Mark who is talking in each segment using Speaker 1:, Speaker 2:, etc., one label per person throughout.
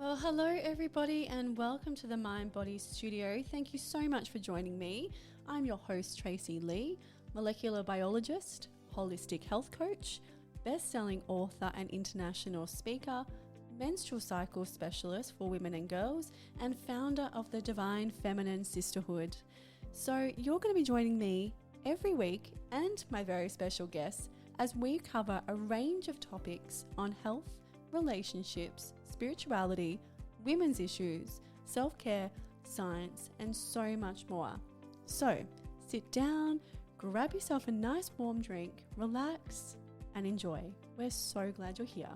Speaker 1: Well, hello everybody and welcome to the Mind Body Studio. Thank you so much for joining me. I'm your host Tracy Lee, molecular biologist, holistic health coach, best-selling author and international speaker, menstrual cycle specialist for women and girls, and founder of the Divine Feminine Sisterhood. So you're going to be joining me every week and my very special guests as we cover a range of topics on health, relationships, spirituality, women's issues, self-care, science, and so much more. So sit down, grab yourself a nice warm drink, relax, and enjoy. We're so glad you're here.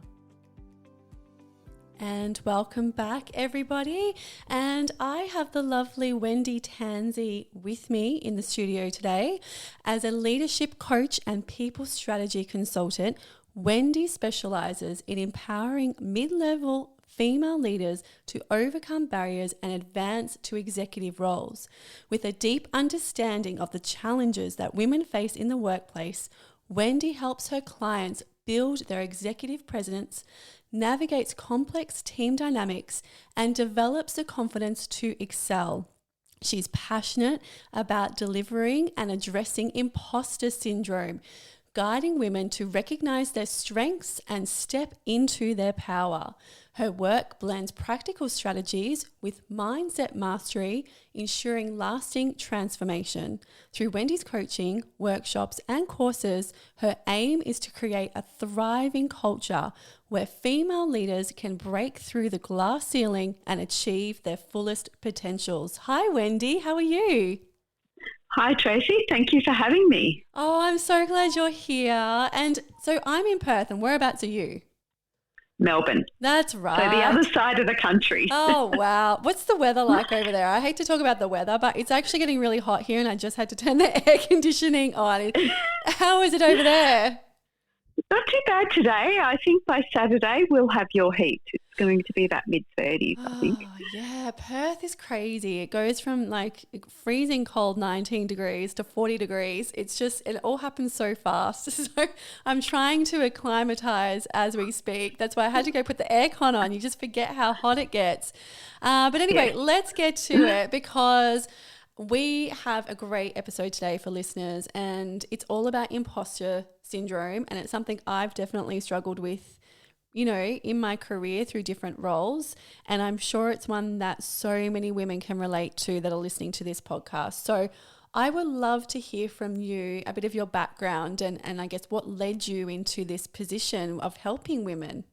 Speaker 1: And welcome back, everybody. And I have the lovely Wendy Tansey with me in the studio today. As a leadership coach and people strategy consultant, Wendy specializes in empowering mid-level female leaders to overcome barriers and advance to executive roles. With a deep understanding of the challenges that women face in the workplace, Wendy helps her clients build their executive presence, navigates complex team dynamics, and develops the confidence to excel. She's passionate about delivering and addressing imposter syndrome, guiding women to recognize their strengths and step into their power. Her work blends practical strategies with mindset mastery, ensuring lasting transformation. Through Wendy's coaching, workshops, and courses, her aim is to create a thriving culture where female leaders can break through the glass ceiling and achieve their fullest potentials. Hi, Wendy. How are you?
Speaker 2: Hi, Tracy. Thank you for having me.
Speaker 1: Oh, I'm so glad you're here. And so I'm in Perth, and whereabouts are you?
Speaker 2: Melbourne.
Speaker 1: That's right.
Speaker 2: So the other side of the country.
Speaker 1: Oh, wow. What's the weather like over there? I hate to talk about the weather, but it's actually getting really hot here and I just had to turn the air conditioning on. How is it over there?
Speaker 2: Not too bad today. I think by Saturday we'll have your heat. It's going to be about mid-30s, I think.
Speaker 1: Oh, yeah. Perth is crazy. It goes from like freezing cold 19 degrees to 40 degrees. It's just, it all happens so fast. So I'm trying to acclimatize as we speak. That's why I had to go put the aircon on. You just forget how hot it gets. But anyway, Let's get to it because we have a great episode today for listeners and it's all about imposter syndrome, and it's something I've definitely struggled with, you know, in my career through different roles, and I'm sure it's one that so many women can relate to that are listening to this podcast. So I would love to hear from you a bit of your background and I guess what led you into this position of helping women.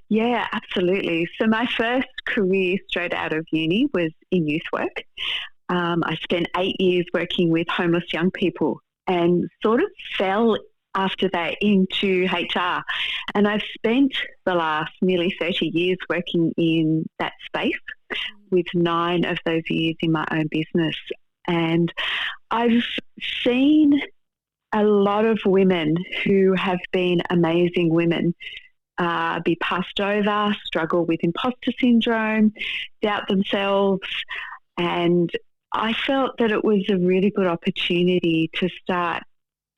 Speaker 2: Yeah, absolutely. So my first career straight out of uni was in youth work. I spent 8 years working with homeless young people and sort of fell after that into HR. And I've spent the last nearly 30 years working in that space, with 9 of those years in my own business. And I've seen a lot of women who have been amazing women be passed over, struggle with imposter syndrome, doubt themselves, and I felt that it was a really good opportunity to start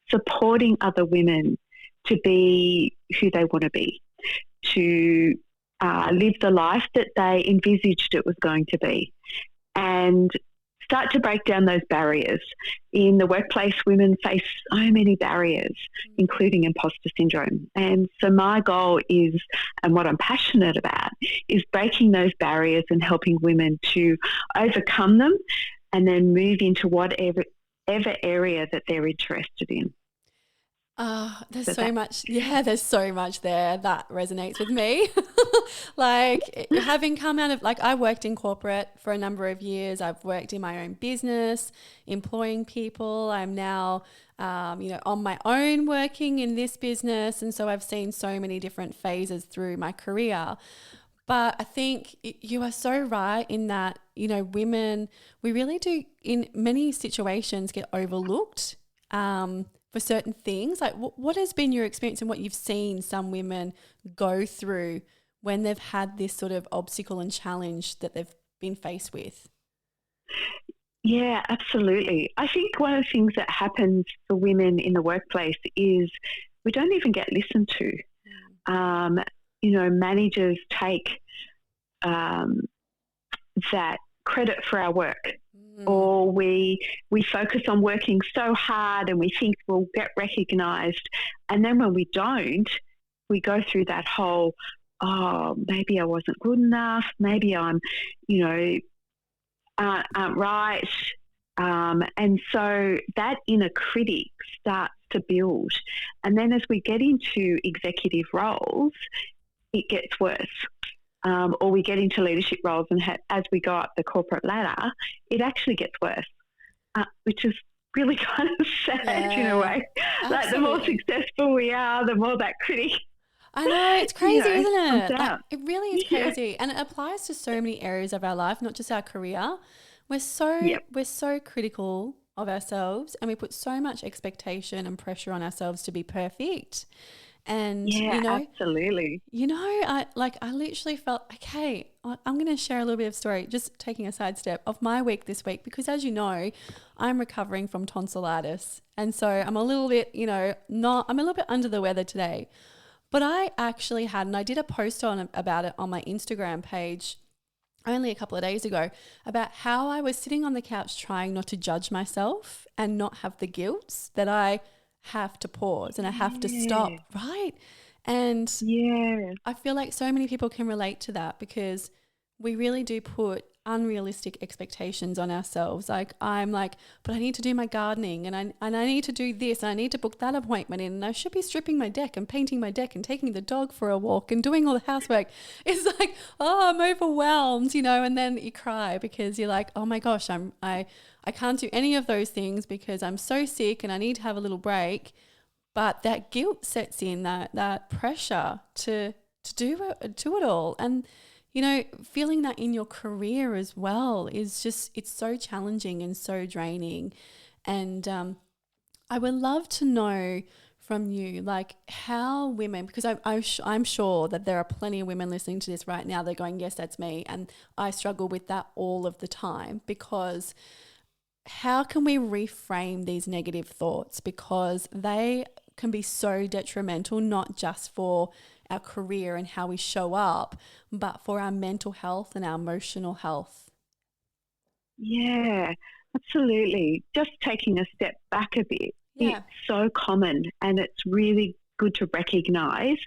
Speaker 2: supporting other women to be who they want to be, to live the life that they envisaged it was going to be, and start to break down those barriers. In the workplace, women face so many barriers, including imposter syndrome. And so my goal is, and what I'm passionate about, is breaking those barriers and helping women to overcome them and then move into whatever area that they're interested in.
Speaker 1: There's so much. Yeah, there's so much there that resonates with me. Like having come out of, like, I worked in corporate for a number of years. I've worked in my own business, employing people. I'm now, on my own working in this business. And so I've seen so many different phases through my career. But I think you are so right in that, you know, women, we really do in many situations get overlooked for certain things. Like what has been your experience and what you've seen some women go through when they've had this sort of obstacle and challenge that they've been faced with?
Speaker 2: Yeah, absolutely. I think one of the things that happens for women in the workplace is we don't even get listened to. Managers take that credit for our work, or we focus on working so hard and we think we'll get recognised, and then when we don't, we go through that whole, oh, maybe I wasn't good enough, maybe I'm, aren't right, and so that inner critic starts to build, and then as we get into executive roles, it gets worse. Or we get into leadership roles, and as we go up the corporate ladder, it actually gets worse, which is really kind of sad in a way.
Speaker 1: Absolutely.
Speaker 2: Like the more successful we are, the more that critic.
Speaker 1: I know, it's crazy, isn't it? Like, it really is crazy, and it applies to so many areas of our life, not just our career. We're so critical of ourselves, and we put so much expectation and pressure on ourselves to be perfect. And
Speaker 2: absolutely.
Speaker 1: I literally felt, okay, I'm going to share a little bit of story, just taking a sidestep of my week this week, because as you know, I'm recovering from tonsillitis. And so I'm a little bit, I'm a little bit under the weather today. But I actually had, and I did a post about it on my Instagram page only a couple of days ago, about how I was sitting on the couch trying not to judge myself and not have the guilt that I have to pause and I have to stop, right? And I feel like so many people can relate to that, because we really do put unrealistic expectations on ourselves. Like, I'm like, but I need to do my gardening, and I need to do this, and I need to book that appointment in, and I should be stripping my deck and painting my deck and taking the dog for a walk and doing all the housework. It's like, oh, I'm overwhelmed, and then you cry because you're like, oh my gosh, I can't do any of those things because I'm so sick and I need to have a little break. But that guilt sets in, that pressure to do it all. And feeling that in your career as well is just, it's so challenging and so draining. And I would love to know from you, like, how women, because I'm sure that there are plenty of women listening to this right now, they're going, yes, that's me. And I struggle with that all of the time, because how can we reframe these negative thoughts? Because they can be so detrimental, not just for our career and how we show up, but for our mental health and our emotional health.
Speaker 2: Yeah, absolutely. Just taking a step back a bit, it's so common, and it's really good to recognise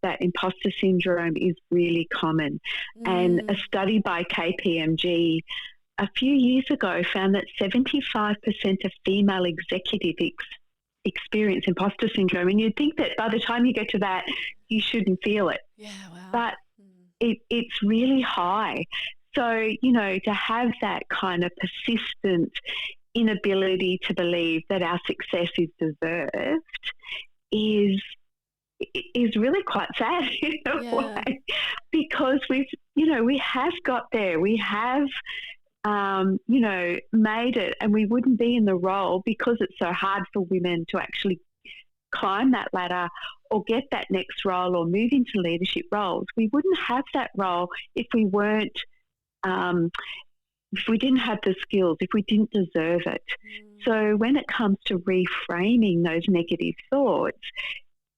Speaker 2: that imposter syndrome is really common. And a study by KPMG a few years ago found that 75% of female executives experience imposter syndrome, and you'd think that by the time you get to that, you shouldn't feel it.
Speaker 1: Yeah, wow.
Speaker 2: But it's really high. So, to have that kind of persistent inability to believe that our success is deserved is really quite sad in a way, because we have got there. We have made it, and we wouldn't be in the role because it's so hard for women to actually climb that ladder or get that next role or move into leadership roles. We wouldn't have that role if we weren't, if we didn't have the skills, if we didn't deserve it. So when it comes to reframing those negative thoughts,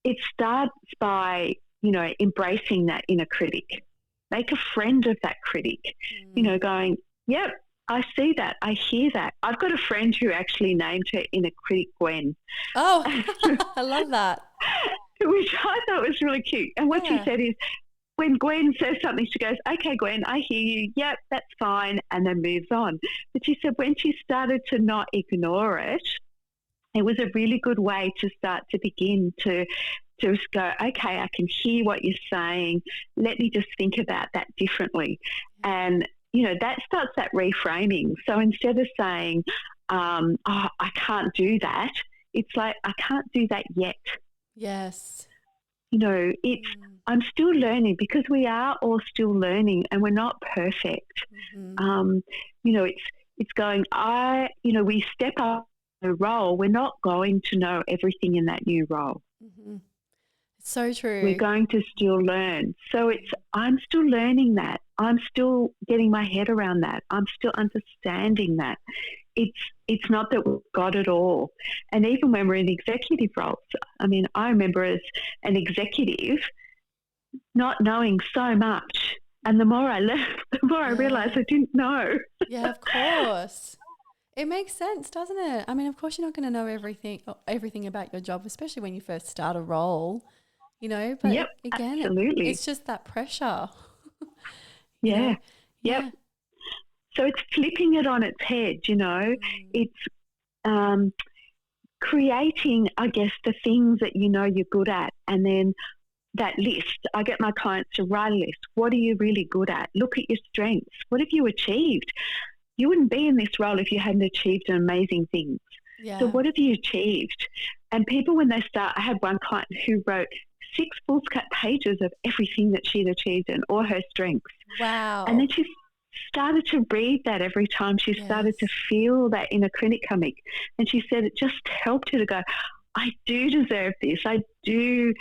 Speaker 2: it starts by, embracing that inner critic. Make a friend of that critic, going, yep, I see that. I hear that. I've got a friend who actually named her inner critic Gwen.
Speaker 1: Oh, I love that.
Speaker 2: Which I thought was really cute. And what she said is, when Gwen says something, she goes, okay, Gwen, I hear you. Yep, that's fine. And then moves on. But she said when she started to not ignore it, it was a really good way to start to begin to just go, okay, I can hear what you're saying. Let me just think about that differently. And that starts that reframing. So instead of saying, I can't do that, it's like, I can't do that yet.
Speaker 1: Yes.
Speaker 2: I'm still learning, because we are all still learning and we're not perfect. It's going, we step up a role. We're not going to know everything in that new role.
Speaker 1: So true.
Speaker 2: We're going to still learn. So I'm still learning that. I'm still getting my head around that. I'm still understanding that. It's not that we've got it all. And even when we're in executive roles, I remember as an executive not knowing so much And the more I left, the more I realised I didn't know.
Speaker 1: Yeah, of course. It makes sense, doesn't it? I mean, of course, you're not going to know everything about your job, especially when you first start a role, But
Speaker 2: Yep,
Speaker 1: again,
Speaker 2: absolutely.
Speaker 1: it's just that pressure, you
Speaker 2: Yeah,
Speaker 1: know.
Speaker 2: yep.
Speaker 1: Yeah.
Speaker 2: So it's flipping it on its head, It's creating, I guess, the things that you're good at, and then that list. I get my clients to write a list. What are you really good at? Look at your strengths. What have you achieved? You wouldn't be in this role if you hadn't achieved amazing things. So
Speaker 1: Yeah.
Speaker 2: what have you achieved? And people, when they start, I had one client who wrote 6 foolscap pages of everything that she'd achieved and all her strengths.
Speaker 1: Wow.
Speaker 2: And then she started to read that every time she started to feel that inner critic coming. And she said it just helped her to go, I do deserve this. I do,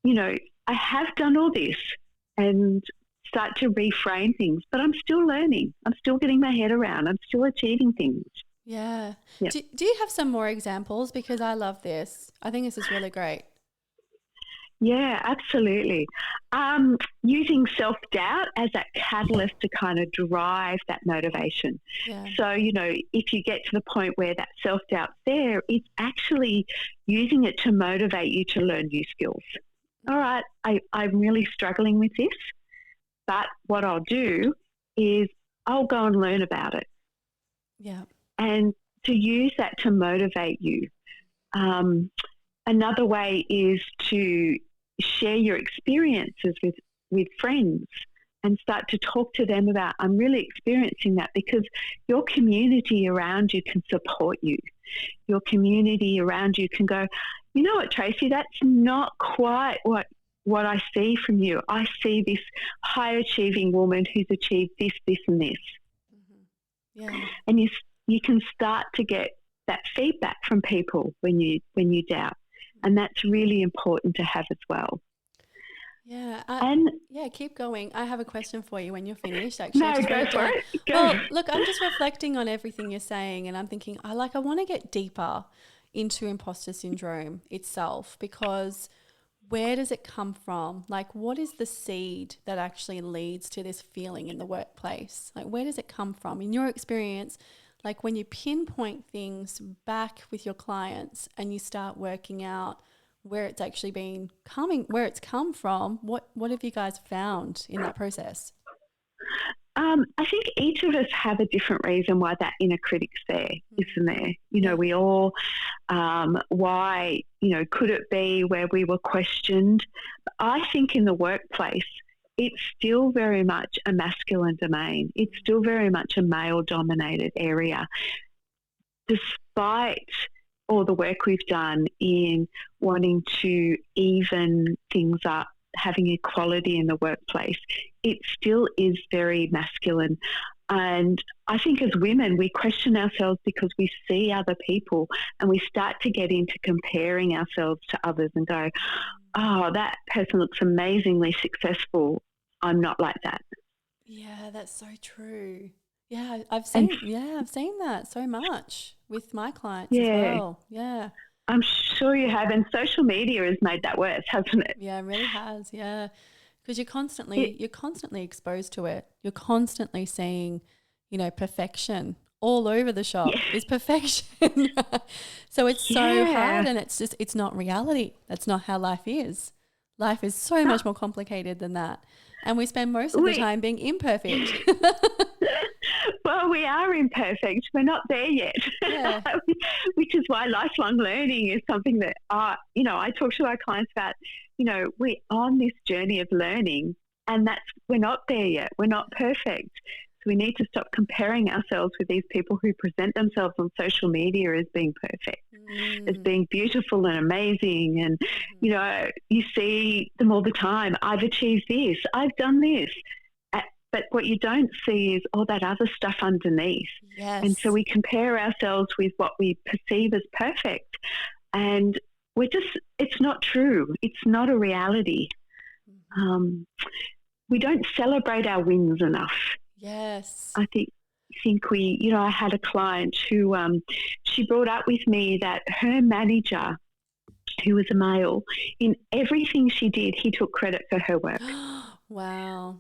Speaker 2: I have done all this, and start to reframe things. But I'm still learning. I'm still getting my head around. I'm still achieving things.
Speaker 1: Yeah.
Speaker 2: Yep.
Speaker 1: Do you have some more examples? Because I love this. I think this is really great.
Speaker 2: Yeah, absolutely. Using self-doubt as that catalyst to kind of drive that motivation.
Speaker 1: Yeah.
Speaker 2: So, if you get to the point where that self-doubt's there, it's actually using it to motivate you to learn new skills. All right, I'm really struggling with this, but what I'll do is I'll go and learn about it.
Speaker 1: Yeah.
Speaker 2: And to use that to motivate you. Another way is to share your experiences with friends and start to talk to them about, I'm really experiencing that, because your community around you can support you. Your community around you can go, you know what, Tracy, that's not quite what I see from you. I see this high achieving woman who's achieved this, this and this.
Speaker 1: Mm-hmm. Yeah.
Speaker 2: And you can start to get that feedback from people when you doubt. And that's really important to have as well.
Speaker 1: Yeah.
Speaker 2: And
Speaker 1: keep going. I have a question for you when you're finished, actually.
Speaker 2: No, go for it. Go.
Speaker 1: Well, look, I'm just reflecting on everything you're saying, and I'm thinking, I want to get deeper into imposter syndrome itself, because where does it come from? Like, what is the seed that actually leads to this feeling in the workplace? Like, where does it come from? In your experience, like when you pinpoint things back with your clients and you start working out where it's actually where it's come from, what have you guys found in that process?
Speaker 2: I think each of us have a different reason why that inner critic's there, isn't there? We all, why, could it be where we were questioned? I think in the workplace, it's still very much a masculine domain. It's still very much a male-dominated area. Despite all the work we've done in wanting to even things up, having equality in the workplace, it still is very masculine. And I think as women, we question ourselves because we see other people and we start to get into comparing ourselves to others and go, oh, that person looks amazingly successful. I'm not like that.
Speaker 1: Yeah, that's so true. Yeah, I've seen that so much with my clients as well. Yeah.
Speaker 2: I'm sure you have, and social media has made that worse, hasn't it?
Speaker 1: Yeah, it really has. Yeah. Because you're constantly exposed to it. You're constantly seeing, perfection all over the shop is perfection. So it's so hard, and it's not reality. That's not how life is. Life is so much more complicated than that. And we spend most of the time being imperfect.
Speaker 2: Well, we are imperfect. We're not there yet.
Speaker 1: Yeah.
Speaker 2: Which is why lifelong learning is something that, I talk to our clients about. We're on this journey of learning, and we're not there yet. We're not perfect. So we need to stop comparing ourselves with these people who present themselves on social media as being perfect, as being beautiful and amazing. And, you see them all the time. I've achieved this. I've done this. But what you don't see is all that other stuff underneath.
Speaker 1: Yes.
Speaker 2: And so we compare ourselves with what we perceive as perfect. And it's not true. It's not a reality. We don't celebrate our wins enough.
Speaker 1: Yes.
Speaker 2: I think I had a client who, she brought up with me that her manager, who was a male, in everything she did, he took credit for her work.
Speaker 1: Wow.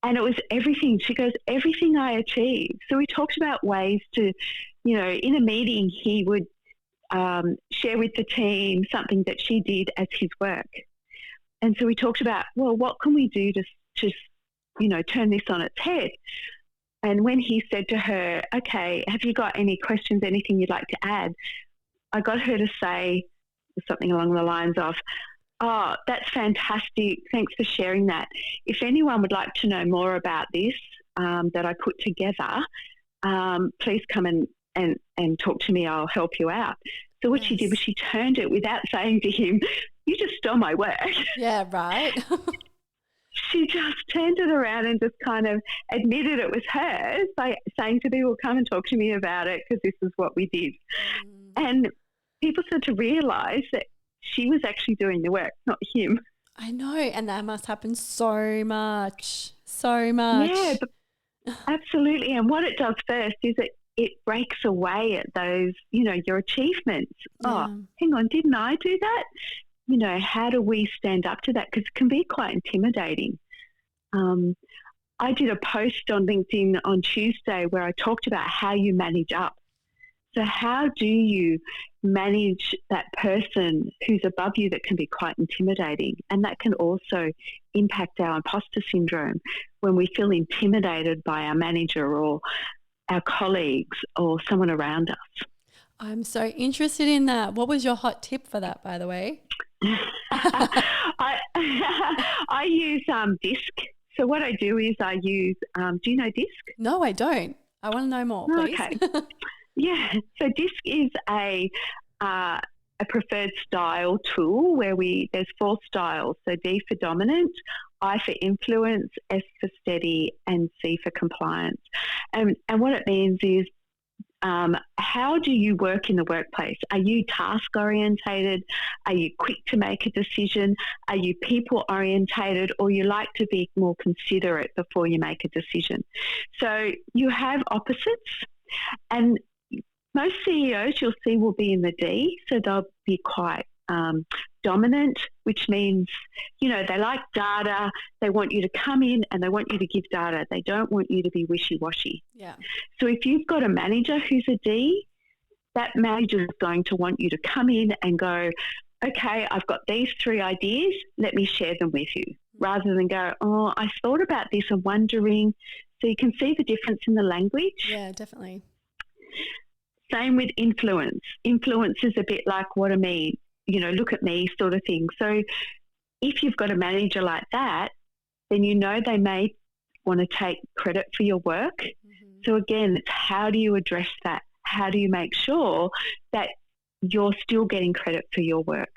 Speaker 2: And it was everything. She goes, everything I achieved. So we talked about ways to, in a meeting, he would share with the team something that she did as his work. And so we talked about, well, what can we do to turn this on its head? And when he said to her, okay, have you got any questions, anything you'd like to add? I got her to say something along the lines of, oh, that's fantastic. Thanks for sharing that. If anyone would like to know more about this that I put together, please come and talk to me. I'll help you out. So what she did was she turned it without saying to him, you just stole my work.
Speaker 1: Yeah, right.
Speaker 2: She just turned it around and just kind of admitted it was hers by saying to people, come and talk to me about it because this is what we did. And people started to realise that she was actually doing the work, not him.
Speaker 1: I know, and that must happen so much. Yeah,
Speaker 2: absolutely. And what it does first is it breaks away at those, your achievements. Yeah. Oh, hang on, didn't I do that? How do we stand up to that? Because it can be quite intimidating. I did a post on LinkedIn on Tuesday where I talked about how you manage up. So how do you manage that person who's above you that can be quite intimidating? And that can also impact our imposter syndrome when we feel intimidated by our manager or our colleagues or someone around us.
Speaker 1: I'm so interested in that. What was your hot tip for that, by the way?
Speaker 2: I use DISC. So what I do is I use, do you know DISC?
Speaker 1: No, I don't. I want to know more, please.
Speaker 2: Okay. Yeah. So DISC is a preferred style tool where there's 4 styles. So D for dominant, I for influence, S for steady, and C for compliance. And what it means is, how do you work in the workplace? Are you task orientated? Are you quick to make a decision? Are you people orientated, or you like to be more considerate before you make a decision? So you have opposites, and most CEOs you'll see will be in the D, so they'll be quite dominant, which means, they like data. They want you to come in and they want you to give data. They don't want you to be wishy-washy.
Speaker 1: Yeah.
Speaker 2: So if you've got a manager who's a D, that manager is going to want you to come in and go, okay, I've got these 3 ideas. Let me share them with you, rather than go, oh, I thought about this and wondering. So you can see the difference in the language.
Speaker 1: Yeah, definitely.
Speaker 2: Same with influence. Influence is a bit like, what I mean, look at me sort of thing. So if you've got a manager like that, then they may want to take credit for your work. Mm-hmm. So again, it's how do you address that? How do you make sure that you're still getting credit for your work?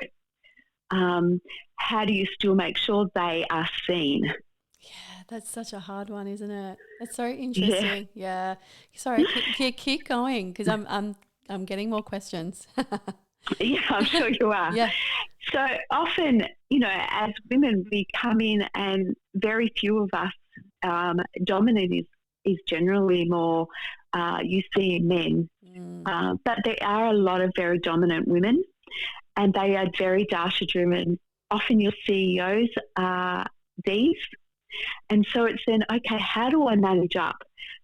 Speaker 2: How do you still make sure they are seen?
Speaker 1: Yeah, that's such a hard one, isn't it? That's so interesting. Yeah. Sorry, keep going because I'm getting more questions.
Speaker 2: Yeah, I'm sure you are.
Speaker 1: Yeah.
Speaker 2: So often, as women, we come in and very few of us, dominant is generally more you see in men. But there are a lot of very dominant women, and they are very data-driven. Often your CEOs are Ds. And so it's then, okay, how do I manage up?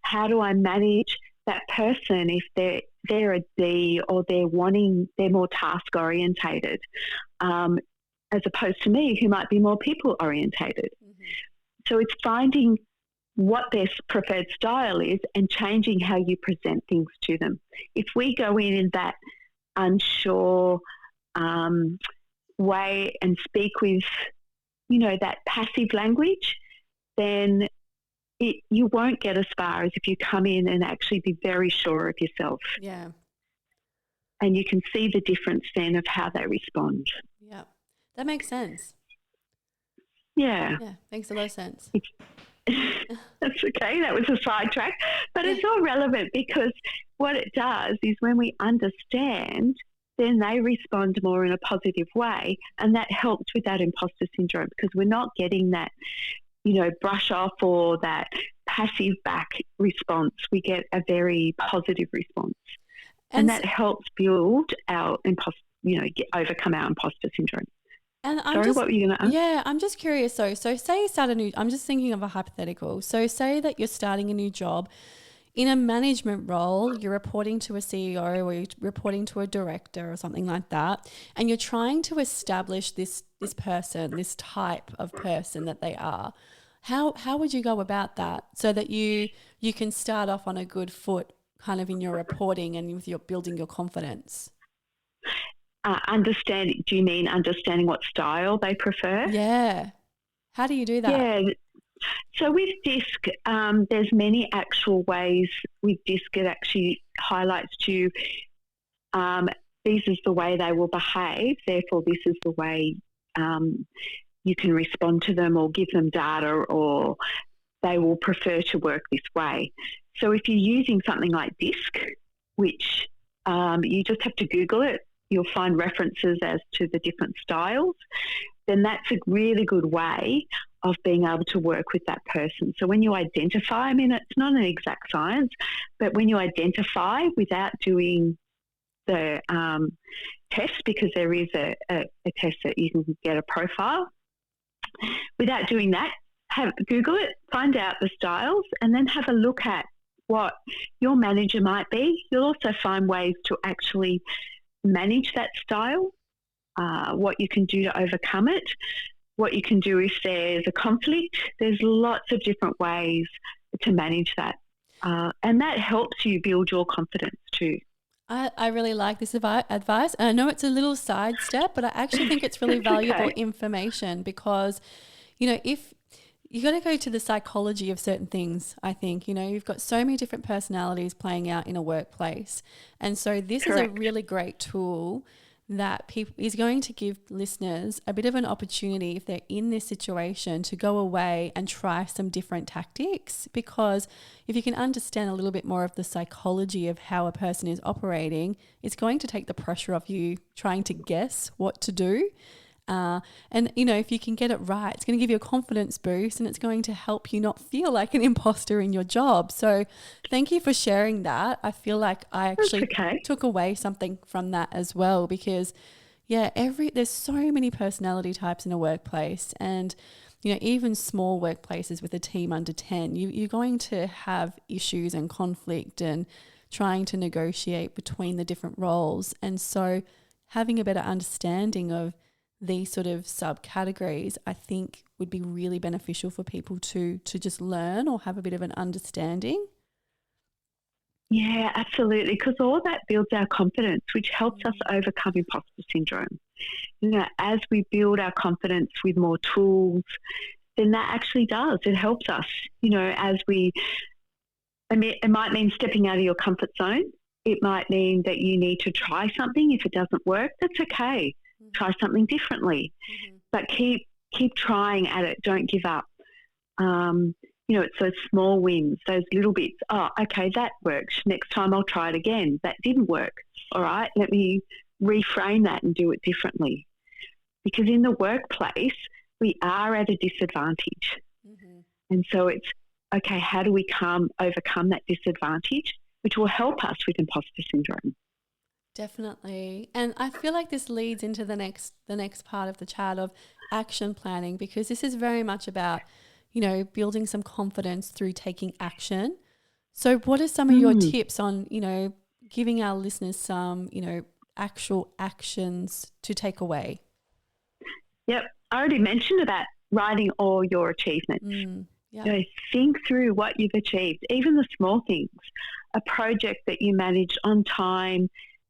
Speaker 2: How do I manage that person if they're a D or they're more task orientated, as opposed to me who might be more people orientated. Mm-hmm. So it's finding what their preferred style is and changing how you present things to them. If we go in that unsure way and speak with, that passive language, then you won't get as far as if you come in and actually be very sure of yourself.
Speaker 1: Yeah.
Speaker 2: And you can see the difference then of how they respond.
Speaker 1: Yeah. That makes sense.
Speaker 2: Yeah.
Speaker 1: Yeah. Makes a lot of sense.
Speaker 2: That's okay. That was a sidetrack. But it's all relevant because what it does is when we understand, then they respond more in a positive way. And that helps with that imposter syndrome because we're not getting that, brush off or that passive back response. We get a very positive response. And that helps build our overcome our imposter syndrome.
Speaker 1: And
Speaker 2: Sorry, what were you going to ask?
Speaker 1: yeah, I'm just curious. So say you start I'm just thinking of a hypothetical. So say that you're starting a new job in a management role, you're reporting to a CEO or you're reporting to a director or something like that, and you're trying to establish this person, this type of person that they are. How would you go about that so that you can start off on a good foot kind of in your reporting and with your building your confidence?
Speaker 2: Do you mean understanding what style they prefer?
Speaker 1: Yeah. How do you do that?
Speaker 2: Yeah. So with DISC, there's many actual ways with DISC. It actually highlights to you, this is the way they will behave, therefore this is the way you can respond to them or give them data, or they will prefer to work this way. So if you're using something like DISC, which you just have to Google it, you'll find references as to the different styles, then that's a really good way of being able to work with that person. So when you identify, I mean, it's not an exact science, but when you identify without doing the test, because there is a test that you can get a profile, without doing that, Google it, find out the styles, and then have a look at what your manager might be. You'll also find ways to actually manage that style, what you can do to overcome it, what you can do if there's a conflict. There's lots of different ways to manage that. And that helps you build your confidence too.
Speaker 1: I really like this advice. And I know it's a little sidestep, but I actually think it's really valuable information because, if you got to go to the psychology of certain things, I think, you've got so many different personalities playing out in a workplace. And so this is a really great tool that is going to give listeners a bit of an opportunity if they're in this situation to go away and try some different tactics, because if you can understand a little bit more of the psychology of how a person is operating, it's going to take the pressure off you trying to guess what to do. And if you can get it right, it's going to give you a confidence boost and it's going to help you not feel like an imposter in your job. So thank you for sharing that. I feel like I actually took away something from that as well, because there's so many personality types in a workplace, and even small workplaces with a team under 10, you're going to have issues and conflict and trying to negotiate between the different roles. And so having a better understanding of these sort of subcategories, I think, would be really beneficial for people to just learn or have a bit of an understanding.
Speaker 2: Yeah, absolutely, because all that builds our confidence, which helps us overcome imposter syndrome. As we build our confidence with more tools, then that actually does. It helps us, it might mean stepping out of your comfort zone. It might mean that you need to try something. If it doesn't work, that's okay. Try something differently, but keep trying at it. Don't give up. It's those small wins, those little bits. Oh, okay, that works. Next time I'll try it again. That didn't work. All right, let me reframe that and do it differently. Because in the workplace, we are at a disadvantage. And so it's, okay, how do we overcome that disadvantage, which will help us with imposter syndrome?
Speaker 1: Definitely. And I feel like this leads into the next part of the chat of action planning, because this is very much about, building some confidence through taking action. So what are some of your tips on, giving our listeners some, actual actions to take away?
Speaker 2: Yep. I already mentioned about writing all your achievements. Think through what you've achieved, even the small things, a project that you managed on time,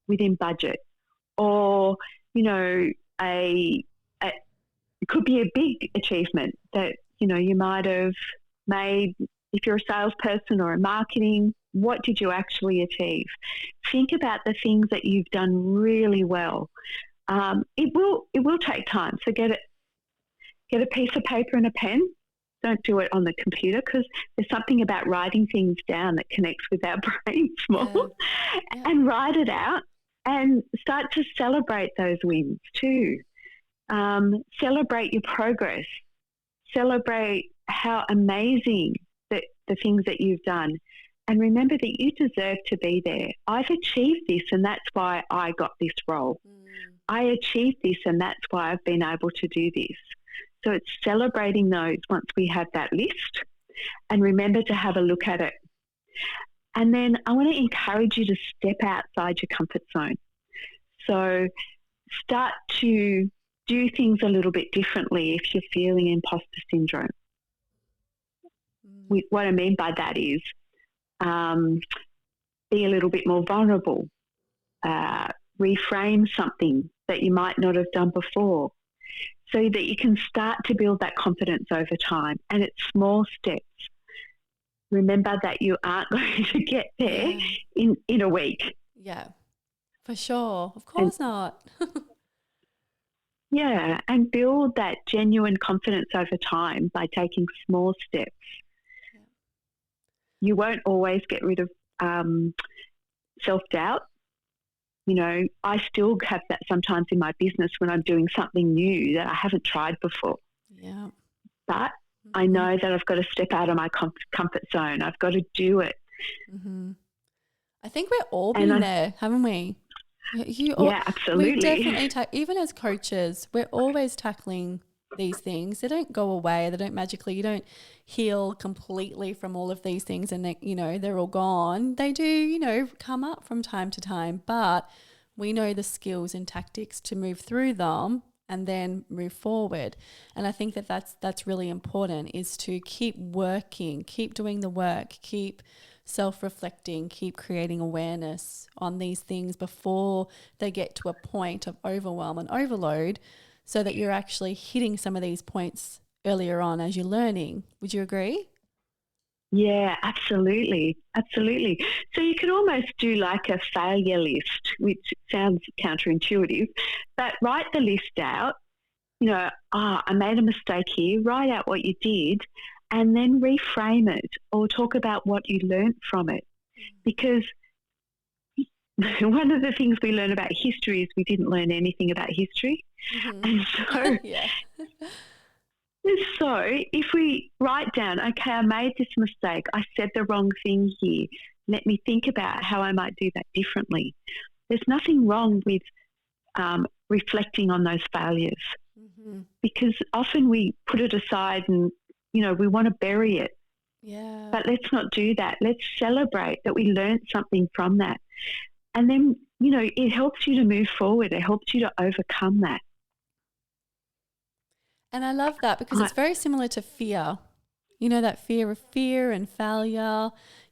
Speaker 2: within budget, or it could be a big achievement that you might have made. If you're a salesperson or in marketing, what did you actually achieve? Think about the things that you've done really well. It will take time, so get a piece of paper and a pen. Don't do it on the computer, because there's something about writing things down that connects with our brains more. And write it out. And start to celebrate those wins too. Celebrate your progress. Celebrate how amazing the things that you've done. And remember that you deserve to be there. I've achieved this, and that's why I got this role. I achieved this and that's why I've been able to do this. So it's celebrating those once we have that list, and remember to have a look at it. And then I want to encourage you to step outside your comfort zone. So start to do things a little bit differently if you're feeling imposter syndrome. What I mean by that is be a little bit more vulnerable, reframe something that you might not have done before, so that you can start to build that confidence over time. And it's small steps. Remember that you aren't going to get there in a week.
Speaker 1: Yeah, for sure. Of course not.
Speaker 2: Yeah, and build that genuine confidence over time by taking small steps. Yeah. You won't always get rid of self-doubt. You know, I still have that sometimes in my business when I'm doing something new that I haven't tried before.
Speaker 1: Yeah.
Speaker 2: But I know that I've got to step out of my comfort zone. I've got to do it.
Speaker 1: I think we're all been there, haven't we?
Speaker 2: Yeah, absolutely.
Speaker 1: We definitely, even as coaches, we're always tackling these things. They don't go away. They don't magically, you don't heal completely from all of these things and, they're all gone. They do, come up from time to time, but we know the skills and tactics to move through them and then move forward. And I think that that's really important, is to keep working, keep doing the work, keep self-reflecting, keep creating awareness on these things before they get to a point of overwhelm and overload, so that you're actually hitting some of these points earlier on as you're learning. Would you agree?
Speaker 2: Yeah, absolutely. Absolutely. So you could almost do like a failure list, which sounds counterintuitive, but write the list out. I made a mistake here. Write out what you did and then reframe it or talk about what you learned from it. Because one of the things we learn about history is we didn't learn anything about history. And so, so if we write down, okay, I made this mistake, I said the wrong thing here, let me think about how I might do that differently. There's nothing wrong with reflecting on those failures, because often we put it aside and, we want to bury it.
Speaker 1: Yeah.
Speaker 2: But let's not do that. Let's celebrate that we learned something from that. And then, it helps you to move forward. It helps you to overcome that.
Speaker 1: And I love that, because it's very similar to fear. That fear of fear and failure,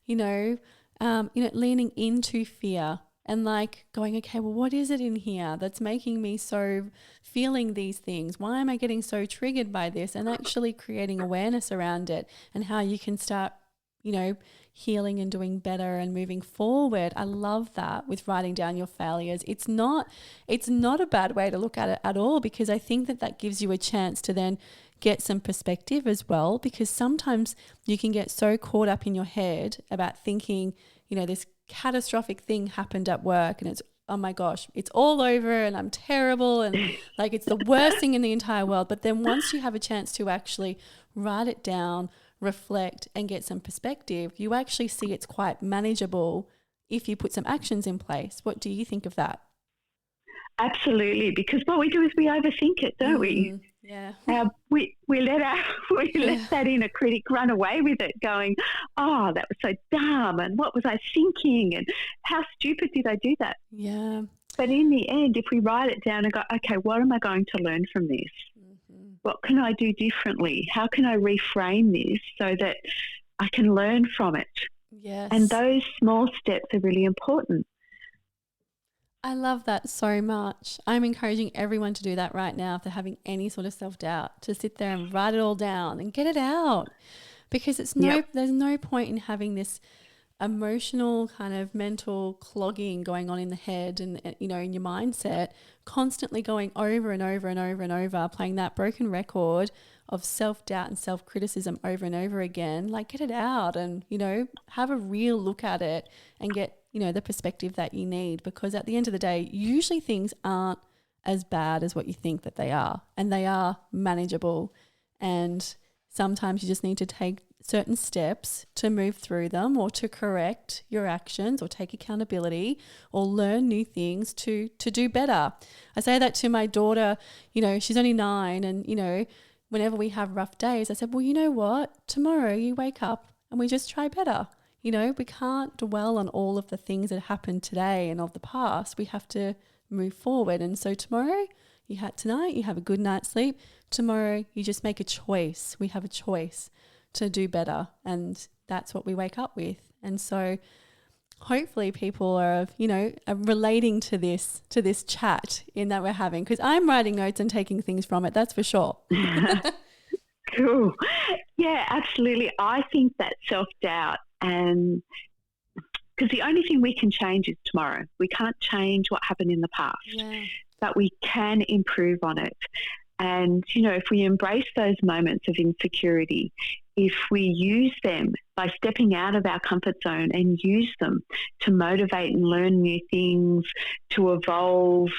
Speaker 1: leaning into fear and like going, okay, well, what is it in here that's making me so feeling these things? Why am I getting so triggered by this? And actually creating awareness around it and how you can start, healing and doing better and moving forward. I love that with writing down your failures. It's not a bad way to look at it at all, because I think that gives you a chance to then get some perspective as well, because sometimes you can get so caught up in your head about thinking, this catastrophic thing happened at work and it's, oh my gosh, it's all over and I'm terrible and like it's the worst thing in the entire world. But then once you have a chance to actually write it down, reflect and get some perspective, you actually see it's quite manageable if you put some actions in place. What do you think of that?
Speaker 2: Absolutely, because what we do is we overthink it, don't we?
Speaker 1: Yeah.
Speaker 2: We let that inner critic run away with it, going, oh, that was so dumb, and what was I thinking, and how stupid did I do that?
Speaker 1: Yeah.
Speaker 2: But in the end, if we write it down and go, okay, what am I going to learn from this? What can I do differently? How can I reframe this so that I can learn from it?
Speaker 1: Yes.
Speaker 2: And those small steps are really important.
Speaker 1: I love that so much. I'm encouraging everyone to do that right now if they're having any sort of self-doubt, to sit there and write it all down and get it out, because there's no point in having this emotional kind of mental clogging going on in the head and, in your mindset, constantly going over and over and over and over, playing that broken record of self-doubt and self-criticism over and over again. Like, get it out and, have a real look at it and get, the perspective that you need, because at the end of the day, usually things aren't as bad as what you think that they are, and they are manageable. And sometimes you just need to take certain steps to move through them or to correct your actions or take accountability or learn new things to do better. I say that to my daughter, you know, she's only 9, and, you know, whenever we have rough days, I said, well, you know what? Tomorrow you wake up and we just try better. You know, we can't dwell on all of the things that happened today and of the past. We have to move forward. And so tonight, you have a good night's sleep. Tomorrow, you just make a choice. We have a choice to do better. And that's what we wake up with. And so hopefully people are, you know, are relating to this chat in that we're having, because I'm writing notes and taking things from it. That's for sure.
Speaker 2: Cool. Yeah, absolutely. I think that self-doubt, and because the only thing we can change is tomorrow. We can't change what happened in the past, but we can improve on it. And, you know, if we embrace those moments of insecurity, if we use them by stepping out of our comfort zone and use them to motivate and learn new things, to evolve,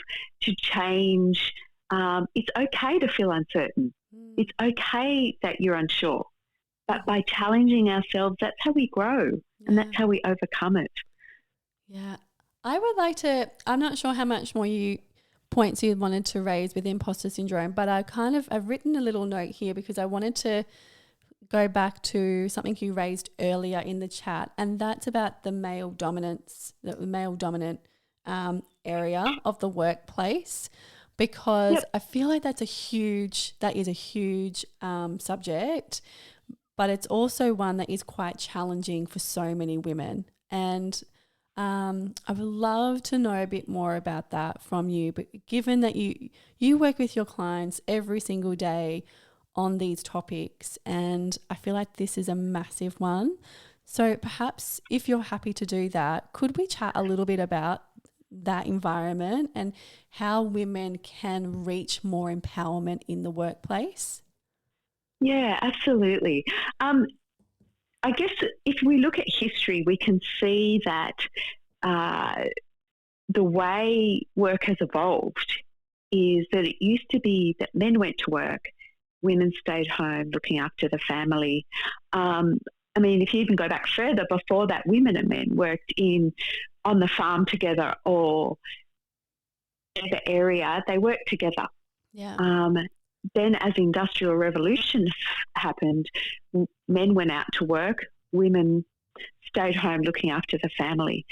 Speaker 2: to change, it's okay to feel uncertain. It's okay that you're unsure. But by challenging ourselves, that's how we grow, and that's how we overcome it.
Speaker 1: Yeah. I would like to, I'm not sure how much more points you wanted to raise with imposter syndrome, but I've written a little note here because I wanted to go back to something you raised earlier in the chat, and that's about the male dominant area of the workplace, because I feel like that is a huge subject, but it's also one that is quite challenging for so many women. And I would love to know a bit more about that from you. But given that you work with your clients every single day on these topics, and I feel like this is a massive one. So perhaps if you're happy to do that, could we chat a little bit about that environment and how women can reach more empowerment in the workplace?
Speaker 2: Yeah, absolutely. I guess if we look at history, we can see that the way work has evolved is that it used to be that men went to work, women stayed home looking after the family. I mean, if you even go back further, before that, women and men worked on the farm together, or in the area, they worked together.
Speaker 1: Yeah.
Speaker 2: Then as the Industrial Revolution happened, men went out to work, women stayed home looking after the family.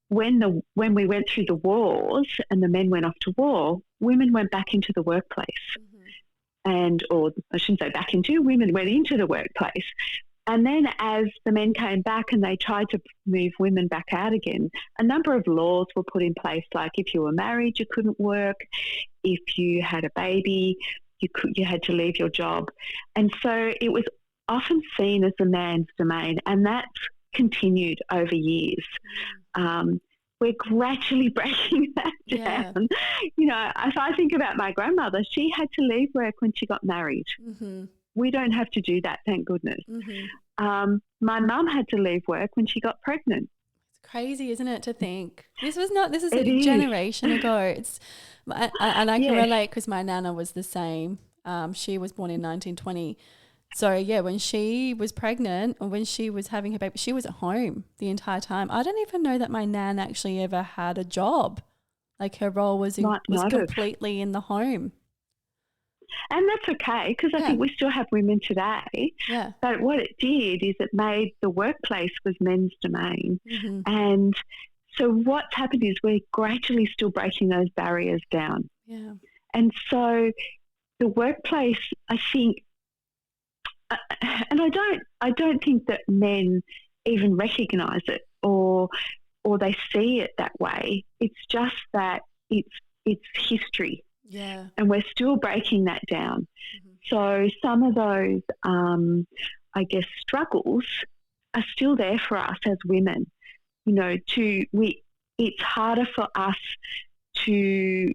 Speaker 2: When we went through the wars and the men went off to war, women went back into the workplace. Or I shouldn't say back into, women went into the workplace. And then as the men came back and they tried to move women back out again, a number of laws were put in place, like if you were married, you couldn't work. If you had a baby, you had to leave your job. And so it was often seen as the man's domain, and that's continued over years. We're gradually breaking that down. You know, if I think about my grandmother, she had to leave work when she got married. We don't have to do that, thank goodness. My mum had to leave work when she got pregnant.
Speaker 1: It's crazy, isn't it, to think this is a generation ago. And I can relate because my nana was the same. She was born in 1920. So yeah, when she was pregnant or when she was having her baby, she was at home the entire time. I don't even know that my nan actually ever had a job. Like her role was completely in the home.
Speaker 2: And that's okay, because I think we still have women today.
Speaker 1: Yeah.
Speaker 2: But what it did is it made the workplace was men's domain. And so what's happened is we're gradually still breaking those barriers down.
Speaker 1: Yeah.
Speaker 2: And so the workplace, I think, and I don't think that men even recognise it or they see it that way. It's just that it's history.
Speaker 1: Yeah.
Speaker 2: And we're still breaking that down. So some of those, I guess, struggles are still there for us as women. You know, it's harder for us to,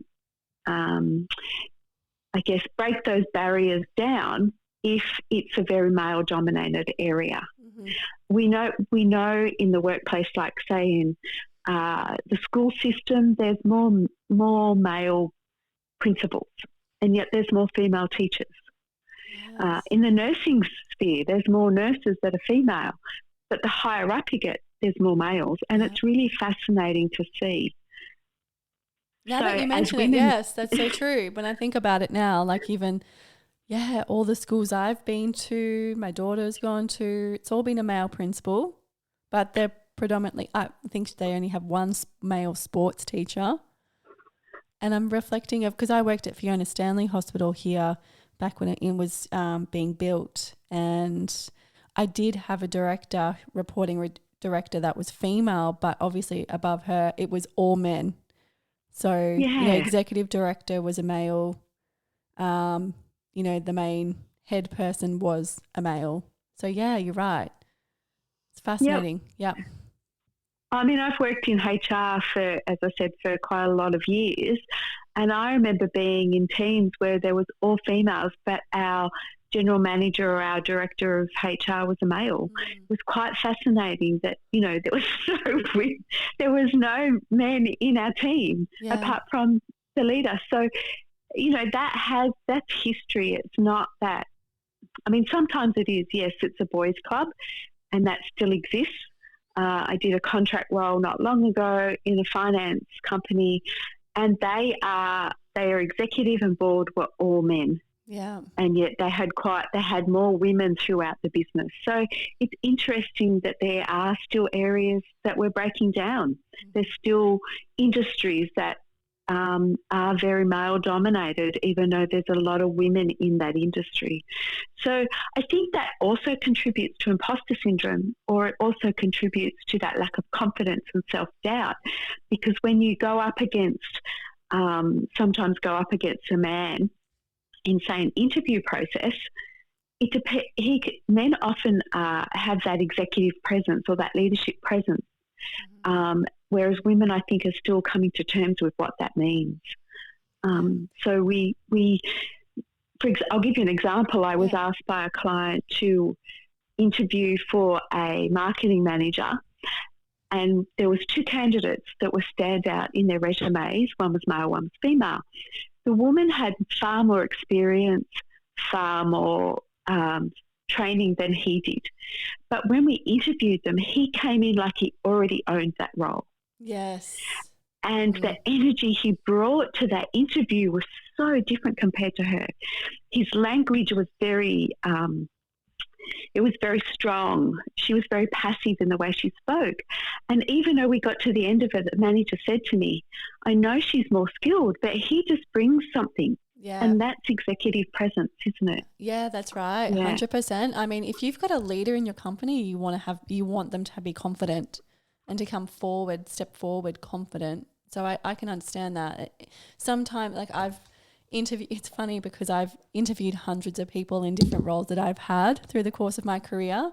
Speaker 2: I guess, break those barriers down if it's a very male-dominated area. We know in the workplace, like say in the school system, there's more male principals, and yet there's more female teachers.
Speaker 1: Yes.
Speaker 2: In the nursing sphere, there's more nurses that are female, but the higher up you get, there's more males, and it's really fascinating to see.
Speaker 1: Now
Speaker 2: So
Speaker 1: that you
Speaker 2: as
Speaker 1: mention it,
Speaker 2: women,
Speaker 1: yes, that's so true. When I think about it now, like even, yeah, all the schools I've been to, my daughter's gone to, it's all been a male principal, but they're predominantly, I think they only have one male sports teacher. And I'm reflecting of, because I worked at Fiona Stanley Hospital here back when it was being built, and I did have a director, director that was female, but obviously above her it was all men. So, executive director was a male. The main head person was a male. So, yeah, you're right. It's fascinating. Yep.
Speaker 2: I mean, I've worked in HR for, as I said, for quite a lot of years. And I remember being in teams where there was all females, but our general manager or our director of HR was a male. It was quite fascinating that, there was no men in our team apart from the leader. So, that's history. It's not that. I mean, sometimes it is, yes, it's a boys' club, and that still exists. I did a contract role not long ago in a finance company, and their executive and board were all men.
Speaker 1: Yeah.
Speaker 2: And yet they had more women throughout the business. So it's interesting that there are still areas that we're breaking down. There's still industries that are very male dominated, even though there's a lot of women in that industry. So I think that also contributes to imposter syndrome, or it also contributes to that lack of confidence and self-doubt, because when you sometimes go up against a man in, say, an interview process, men often have that executive presence or that leadership presence. Whereas women, I think, are still coming to terms with what that means. So I'll give you an example. I was asked by a client to interview for a marketing manager, and there was two candidates that were standout in their resumes. One was male, one was female. The woman had far more experience, far more training than he did. But when we interviewed them, he came in like he already owned that role.
Speaker 1: Yes.
Speaker 2: And the energy he brought to that interview was so different compared to her. His language was very strong. She was very passive in the way she spoke. And even though we got to the end of it, the manager said to me, I know she's more skilled, but he just brings something. Yeah. And that's executive presence, isn't it?
Speaker 1: Yeah, that's right. 100%. I mean, if you've got a leader in your company, you want them to be confident and to step forward confident. So I can understand that. Sometimes, like it's funny because I've interviewed hundreds of people in different roles that I've had through the course of my career.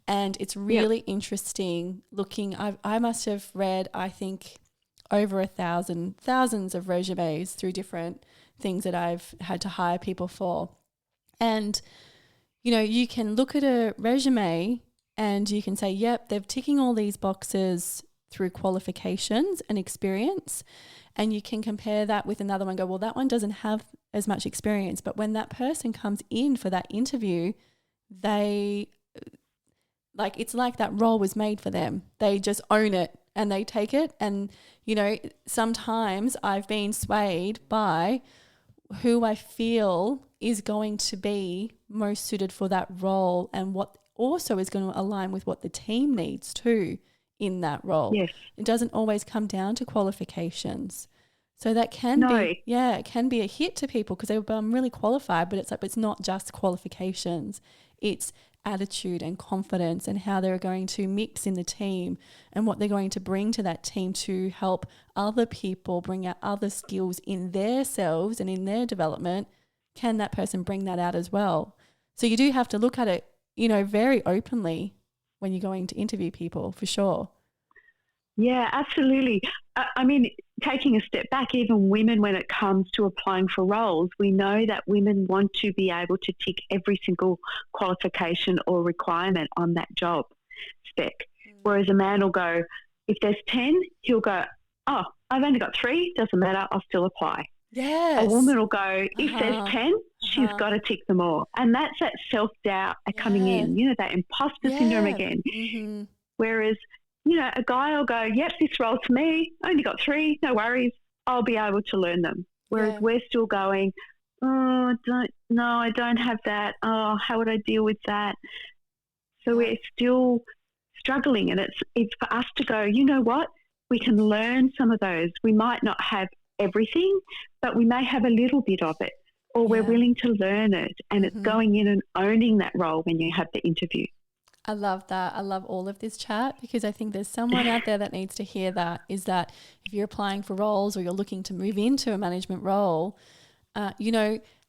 Speaker 1: And it's really interesting looking. I must have read, I think, over thousands of resumes through different things that I've had to hire people for. And, you can look at a resume and you can say, yep, they're ticking all these boxes through qualifications and experience. And you can compare that with another one and go, well, that one doesn't have as much experience. But when that person comes in for that interview, it's like that role was made for them. They just own it and they take it. And, sometimes I've been swayed by who I feel is going to be most suited for that role and what also is going to align with what the team needs too in that role.
Speaker 2: Yes.
Speaker 1: It doesn't always come down to qualifications. So that can it can be a hit to people because I'm really qualified, but it's not just qualifications. It's attitude and confidence and how they're going to mix in the team and what they're going to bring to that team to help other people bring out other skills in themselves and in their development. Can that person bring that out as well? So you do have to look at it, very openly when you're going to interview people, for sure.
Speaker 2: Yeah, absolutely. I mean, taking a step back, even women, when it comes to applying for roles, we know that women want to be able to tick every single qualification or requirement on that job spec. Whereas a man will go, if there's 10, he'll go, oh, I've only got 3, doesn't matter, I'll still apply.
Speaker 1: Yes.
Speaker 2: A woman will go, if there's 10, she's got to tick them all. And that's that self-doubt coming in, that imposter syndrome again.
Speaker 1: Mm-hmm.
Speaker 2: Whereas, a guy will go, yep, this role's for me. Only got 3, no worries. I'll be able to learn them. Whereas we're still going, I don't have that. Oh, how would I deal with that? So we're still struggling, and it's for us to go, you know what? We can learn some of those. We might not have everything, but we may have a little bit of it, or we're willing to learn it, and it's going in and owning that role when you have the interview.
Speaker 1: I love that. I love all of this chat, because I think there's someone out there that needs to hear that, is that if you're applying for roles or you're looking to move into a management role,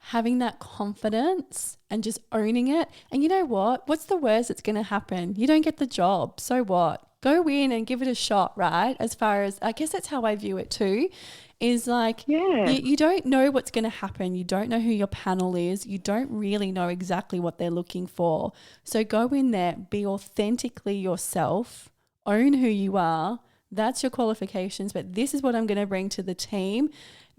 Speaker 1: having that confidence and just owning it. And you know what? What's the worst that's going to happen? You don't get the job. So what? Go in and give it a shot, right? As far as, I guess that's how I view it too, is like, you don't know what's going to happen. You don't know who your panel is. You don't really know exactly what they're looking for. So go in there, be authentically yourself, own who you are. That's your qualifications, but this is what I'm going to bring to the team.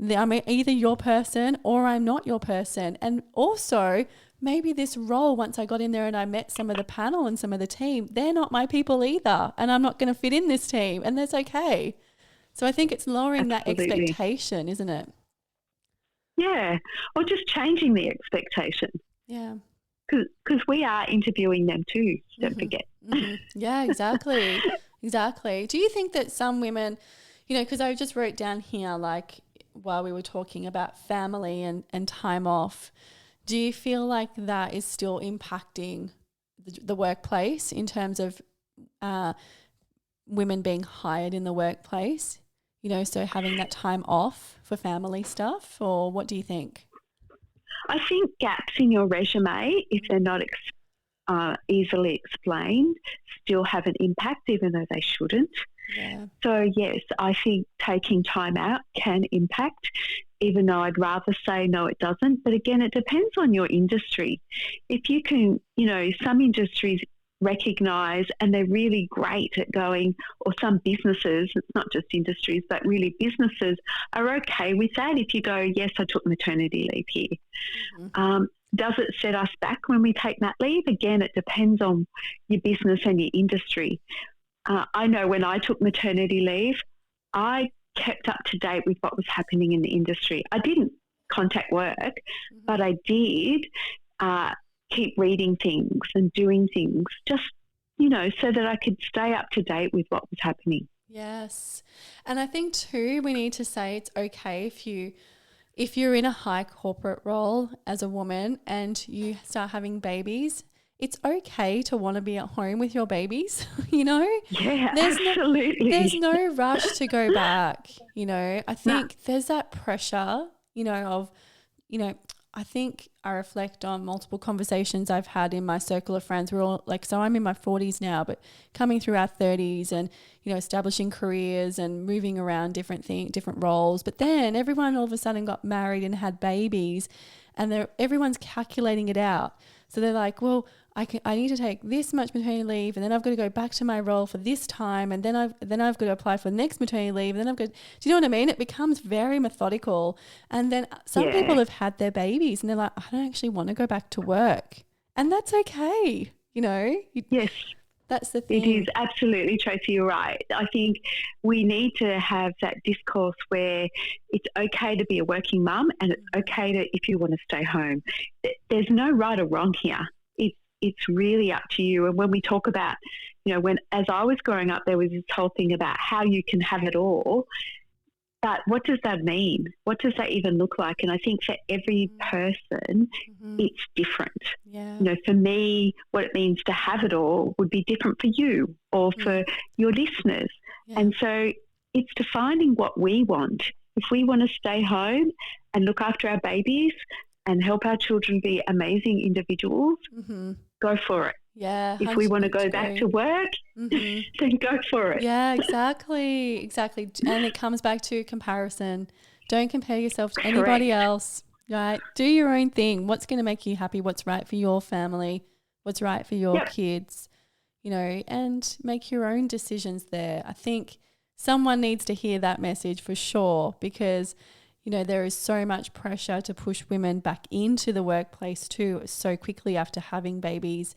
Speaker 1: I'm either your person or I'm not your person. And also, maybe this role, once I got in there and I met some of the panel and some of the team, they're not my people either, and I'm not going to fit in this team, and that's okay. So I think it's lowering that expectation, isn't it?
Speaker 2: Yeah, or just changing the expectation.
Speaker 1: Yeah.
Speaker 2: Because we are interviewing them too, don't forget.
Speaker 1: Mm-hmm. Yeah, exactly. Exactly. Do you think that some women, because I just wrote down here, like while we were talking about family and time off, do you feel like that is still impacting the workplace in terms of women being hired in the workplace? So having that time off for family stuff, or what do you think?
Speaker 2: I think gaps in your resume, if they're not easily explained, still have an impact, even though they shouldn't.
Speaker 1: Yeah.
Speaker 2: So, yes, I think taking time out can impact, even though I'd rather say no, it doesn't. But again, it depends on your industry. If you can, some industries recognise, and they're really great at going, or some businesses, it's not just industries, but really businesses are okay with that. If you go, yes, I took maternity leave here. Mm-hmm. Does it set us back when we take that leave? Again, it depends on your business and your industry. I know when I took maternity leave, I kept up to date with what was happening in the industry. I didn't contact work, but I did keep reading things and doing things just, so that I could stay up to date with what was happening.
Speaker 1: Yes. And I think too, we need to say it's okay if you're in a high corporate role as a woman and you start having babies, it's okay to want to be at home with your babies,
Speaker 2: Yeah, absolutely.
Speaker 1: There's no rush to go back. I think there's that pressure, I think I reflect on multiple conversations I've had in my circle of friends. We're all so I'm in my 40s now, but coming through our 30s and, establishing careers and moving around different roles. But then everyone all of a sudden got married and had babies, and everyone's calculating it out. So they're like, well, I need to take this much maternity leave, and then I've got to go back to my role for this time, and then I've got to apply for the next maternity leave, and then do you know what I mean? It becomes very methodical. And then some people have had their babies and they're like, I don't actually want to go back to work. And that's okay,
Speaker 2: Yes.
Speaker 1: That's the thing.
Speaker 2: It is absolutely, Tracy, you're right. I think we need to have that discourse where it's okay to be a working mum, and it's okay if you want to stay home. There's no right or wrong here. It's really up to you. And when we talk about, as I was growing up, there was this whole thing about how you can have it all. But what does that mean? What does that even look like? And I think for every person, it's different.
Speaker 1: Yeah.
Speaker 2: For me, what it means to have it all would be different for you or for your listeners. Yeah. And so it's defining what we want. If we want to stay home and look after our babies and help our children be amazing individuals, go for it.
Speaker 1: Yeah.
Speaker 2: If we want to go back to work, then go for it.
Speaker 1: Yeah, exactly. Exactly. And it comes back to comparison. Don't compare yourself to anybody else, right? Do your own thing. What's going to make you happy? What's right for your family? What's right for your kids? And make your own decisions there. I think someone needs to hear that message for sure, because you know, there is so much pressure to push women back into the workplace too so quickly after having babies,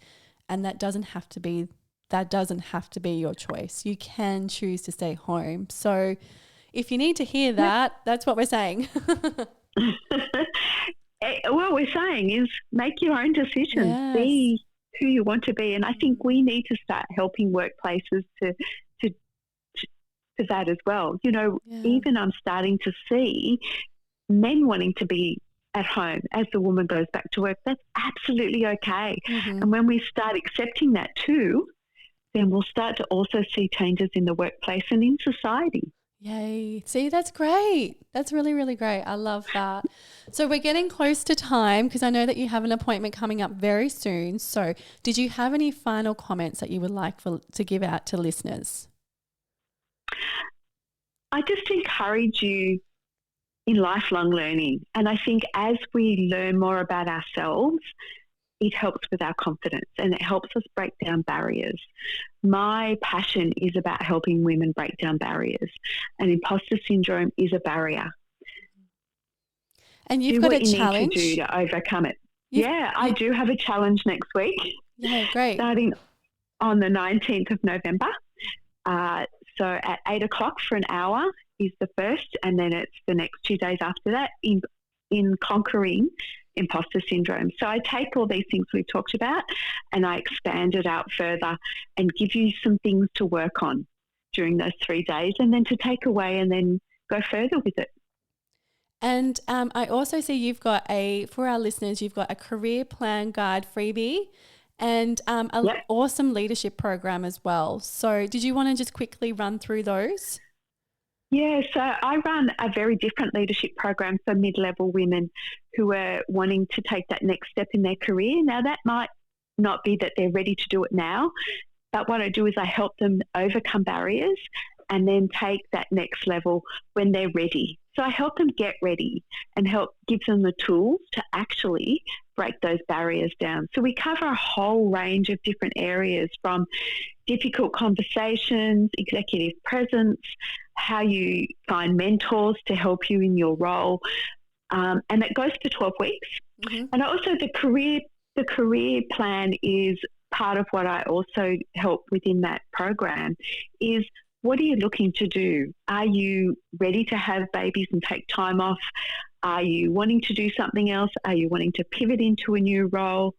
Speaker 1: and that doesn't have to be your choice. You can choose to stay home. So if you need to hear that, that's what we're saying.
Speaker 2: What we're saying is make your own decisions.
Speaker 1: Yes.
Speaker 2: Be who you want to be. And I think we need to start helping workplaces to that as well. You know, even I'm starting to see men wanting to be at home as the woman goes back to work. That's absolutely okay. And when we start accepting that too, then we'll start to also see changes in the workplace and in society.
Speaker 1: Yay. See, that's great. That's really, really great. I love that. So we're getting close to time because I know that you have an appointment coming up very soon. So did you have any final comments that you would like to give out to listeners?
Speaker 2: I just encourage you in lifelong learning. And I think as we learn more about ourselves, it helps with our confidence and it helps us break down barriers. My passion is about helping women break down barriers, and imposter syndrome is a barrier.
Speaker 1: And you've got a
Speaker 2: Need
Speaker 1: challenge
Speaker 2: to do to overcome it. I do have a challenge next week.
Speaker 1: Yeah, great.
Speaker 2: Starting on the 19th of November. So at 8 o'clock for an hour is the first, and then it's the next 2 days after that in conquering imposter syndrome. So I take all these things we've talked about and I expand it out further and give you some things to work on during those 3 days and then to take away and then go further with it.
Speaker 1: And I also see for our listeners, you've got a career plan guide freebie and an awesome leadership program as well. So did you want to just quickly run through those?
Speaker 2: Yeah, so I run a very different leadership program for mid-level women who are wanting to take that next step in their career. Now, that might not be that they're ready to do it now, but what I do is I help them overcome barriers and then take that next level when they're ready. So I help them get ready and give them the tools to actually break those barriers down. So we cover a whole range of different areas, from difficult conversations, executive presence, how you find mentors to help you in your role. And that goes for 12 weeks. And also the career plan is part of what I also help within that program is, what are you looking to do? Are you ready to have babies and take time off? Are you wanting to do something else? Are you wanting to pivot into a new role?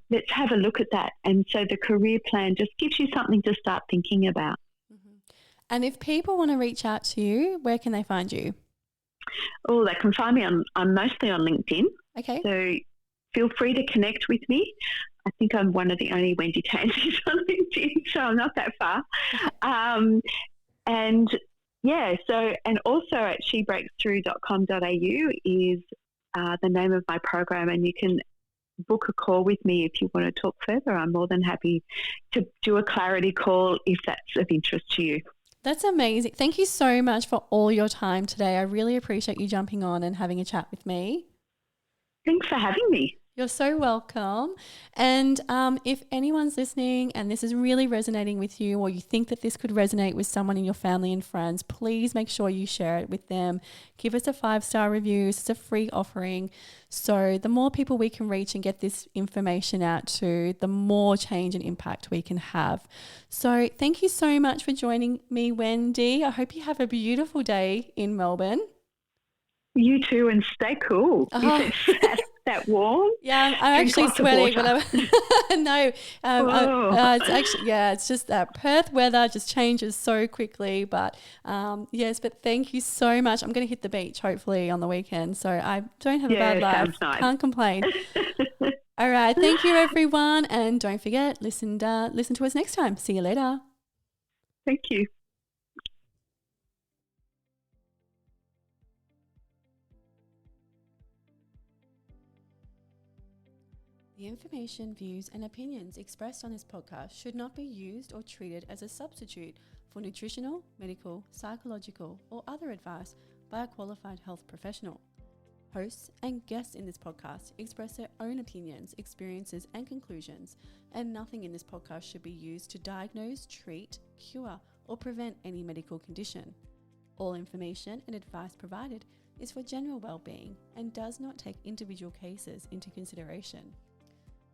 Speaker 2: Let's have a look at that. And so the career plan just gives you something to start thinking about.
Speaker 1: And if people want to reach out to you, where can they find you?
Speaker 2: Oh, they can find me I'm mostly on LinkedIn. Okay. So feel free to connect with me. I think I'm one of the only Wendy Tanseys on LinkedIn, so I'm not that far. And also at shebreaksthrough.com.au is the name of my program, and you can book a call with me if you want to talk further. I'm more than happy to do a clarity call if that's of interest to you.
Speaker 1: That's amazing. Thank you so much for all your time today. I really appreciate you jumping on and having a chat with me.
Speaker 2: Thanks for having me.
Speaker 1: You're so welcome. And if anyone's listening and this is really resonating with you, or you think that this could resonate with someone in your family and friends, please make sure you share it with them. Give us a 5-star review. It's a free offering. So the more people we can reach and get this information out to, the more change and impact we can have. So thank you so much for joining me, Wendy. I hope you have a beautiful day in Melbourne.
Speaker 2: You too, and stay cool. If it's that warm.
Speaker 1: Yeah, I'm actually sweating, but it's actually, it's just that Perth weather just changes so quickly. But yes, but thank you so much. I'm going to hit the beach hopefully on the weekend, so I don't have a bad life. Nice. Can't complain. All right, thank you everyone, and don't forget, listen to us next time. See you later.
Speaker 2: Thank you.
Speaker 1: The information, views and opinions expressed on this podcast should not be used or treated as a substitute for nutritional, medical, psychological or other advice by a qualified health professional. Hosts and guests in this podcast express their own opinions, experiences and conclusions, and nothing in this podcast should be used to diagnose, treat, cure or prevent any medical condition. All information and advice provided is for general well-being and does not take individual cases into consideration.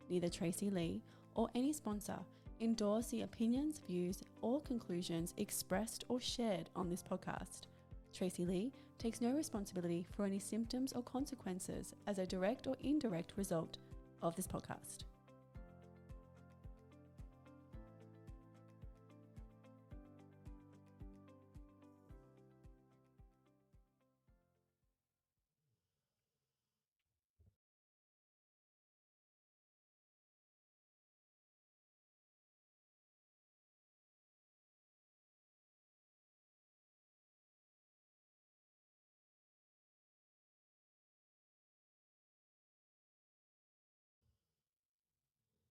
Speaker 1: Neither Tracy Lee or any sponsor endorse the opinions, views, or conclusions expressed or shared on this podcast. Tracy Lee takes no responsibility for any symptoms or consequences as a direct or indirect result of this podcast.